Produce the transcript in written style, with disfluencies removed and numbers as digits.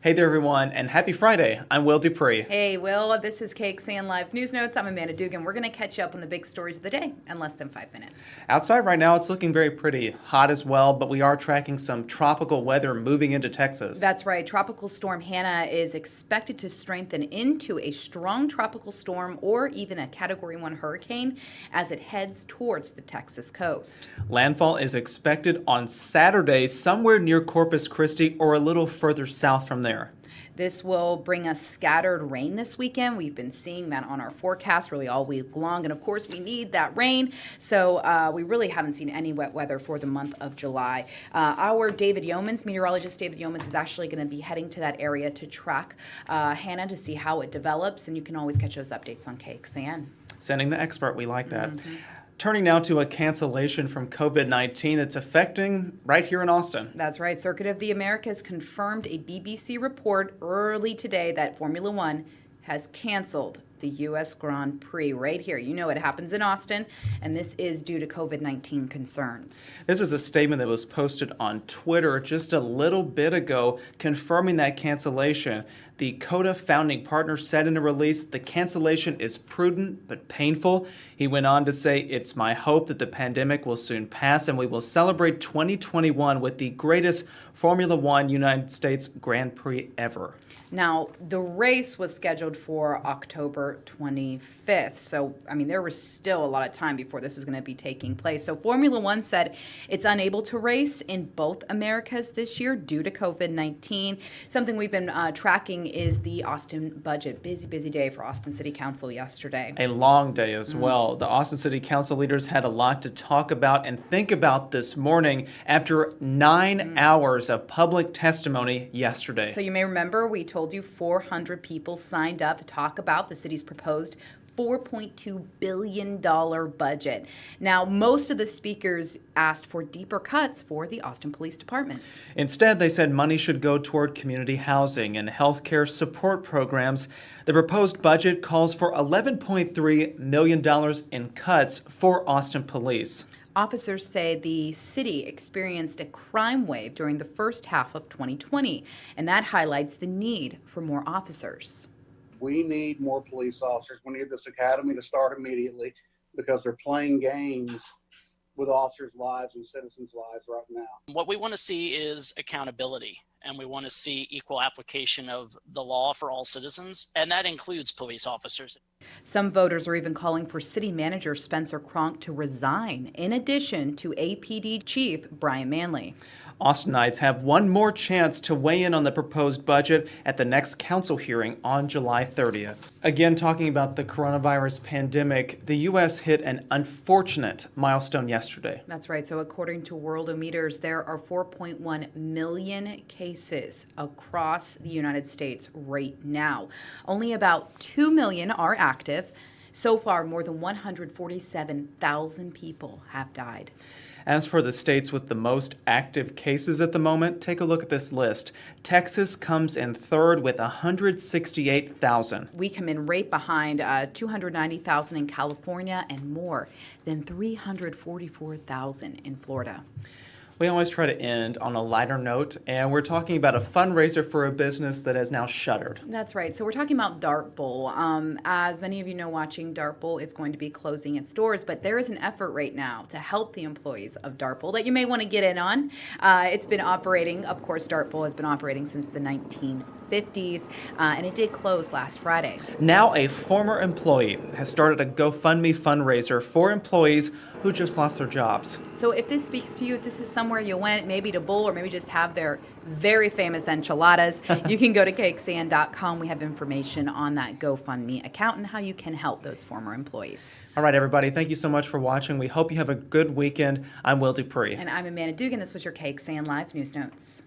Hey there, everyone, and happy Friday. I'm Will DuPree. Hey, Will. This is KXAN Live News Notes. I'm Amanda Dugan. We're going to catch you up on the big stories of the day in less than 5 minutes. Outside right now, it's looking very pretty. Hot as well, but we are tracking some tropical weather moving into Texas. That's right. Tropical Storm Hannah is expected to strengthen into a strong tropical storm or even a Category 1 hurricane as it heads towards the Texas coast. Landfall is expected on Saturday somewhere near Corpus Christi or a little further south from there. This will bring us scattered rain this weekend. We've been seeing that on our forecast really all week long. And of course, we need that rain. So we really haven't seen any wet weather for the month of July. Our meteorologist David Yeomans, is actually going to be heading to that area to track Hannah to see how it develops. And you can always catch those updates on KXAN. Sending the expert, we like that. Turning now to a cancellation from COVID-19 that's affecting right here in Austin. That's right. Circuit of the Americas confirmed a BBC report early today that Formula One has canceled the U.S. Grand Prix right here. You know it happens in Austin, and this is due to COVID-19 concerns. This is a statement that was posted on Twitter just a little bit ago confirming that cancellation. The COTA founding partner said in a release, the cancellation is prudent but painful. He went on to say, it's my hope that the pandemic will soon pass and we will celebrate 2021 with the greatest Formula One United States Grand Prix ever. Now, the race was scheduled for October 25th. So, there was still a lot of time before this was going to be taking place. So, Formula One said it's unable to race in both Americas this year due to COVID-19. Something we've been tracking is the Austin budget. Busy day for Austin City Council yesterday. A long day as well. The Austin City Council leaders had a lot to talk about and think about this morning after 9 hours of public testimony yesterday. So you may remember we told you 400 people signed up to talk about the city's proposed $4.2 billion budget. Now, most of the speakers asked for deeper cuts for the Austin Police Department. Instead, they said money should go toward community housing and healthcare support programs. The proposed budget calls for $11.3 million in cuts for Austin Police. Officers say the city experienced a crime wave during the first half of 2020, and that highlights the need for more officers. We need more police officers. We need this academy to start immediately because they're playing games with officers' lives and citizens' lives right now. What we want to see is accountability, and we want to see equal application of the law for all citizens, and that includes police officers. Some voters are even calling for City Manager Spencer Cronk to resign, in addition to APD Chief Brian Manley. Austinites have one more chance to weigh in on the proposed budget at the next council hearing on July 30th. Again, talking about the coronavirus pandemic, the U.S. hit an unfortunate milestone yesterday. That's right. So according to Worldometers, there are 4.1 million cases across the United States right now. Only about 2 million are active. So far, more than 147,000 people have died. As for the states with the most active cases at the moment, take a look at this list. Texas comes in third with 168,000. We come in right behind 290,000 in California and more than 344,000 in Florida. We always try to end on a lighter note, and we're talking about a fundraiser for a business that has now shuttered. That's right. So we're talking about Dart Bowl. As many of you know, watching Dart Bowl is going to be closing its doors, but there is an effort right now to help the employees of Dart Bowl that you may want to get in on. It's been operating, of course, Dart Bowl has been operating since the 1950s, and it did close last Friday. Now a former employee has started a GoFundMe fundraiser for employees who just lost their jobs. So if this speaks to you, if this is somewhere you went, maybe to bowl or maybe just have their very famous enchiladas, you can go to KXAN.com. We have information on that GoFundMe account and how you can help those former employees. All right, everybody, thank you so much for watching. We hope you have a good weekend. I'm Will DuPree. And I'm Amanda Dugan. This was your KXAN Live News Notes.